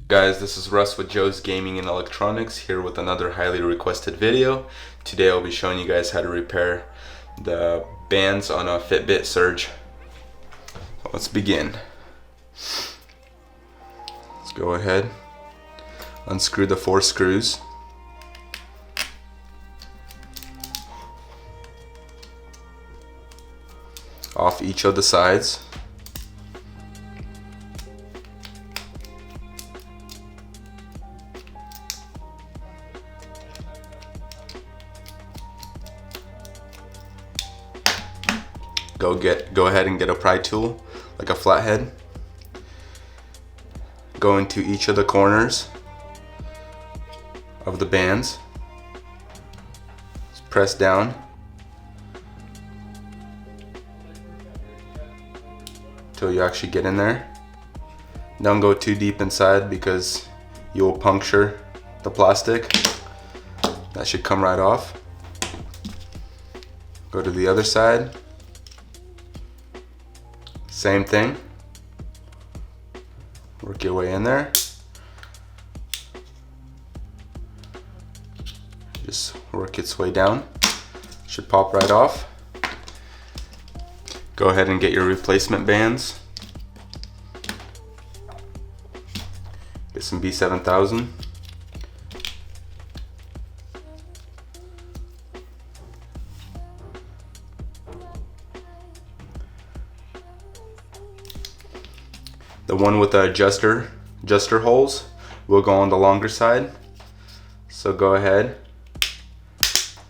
Guys, this is Russ with Joe's Gaming and Electronics here with another highly requested video. Today I'll be showing you guys how to repair the bands on a Fitbit Surge. Let's begin. Let's go ahead, unscrew the 4 screws. Off each of the sides. Go ahead and get a pry tool, like a flathead. Go into each of the corners of the bands. Just press down until you actually get in there. Don't go too deep inside because you'll puncture the plastic. That should come right off. Go to the other side. Same thing. Work your way in there. Just work its way down. Should pop right off. Go ahead and get your replacement bands. Get some B7000. The one with the adjuster holes will go on the longer side. So go ahead,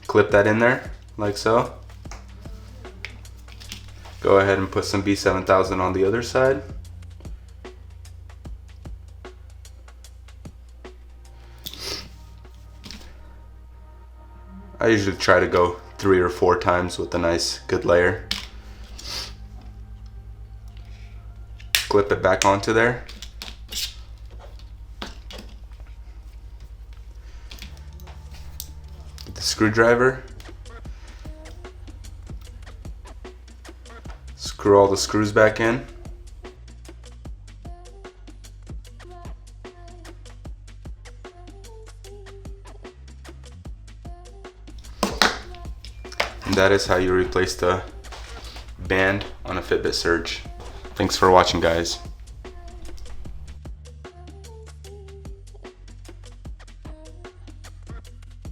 clip that in there like so. Go ahead and put some B7000 on the other side. I usually try to go 3 or 4 times with a nice good layer. Clip it back onto there. Get the screwdriver. Screw all the screws back in. And that is how you replace the band on a Fitbit Surge. Thanks for watching, guys.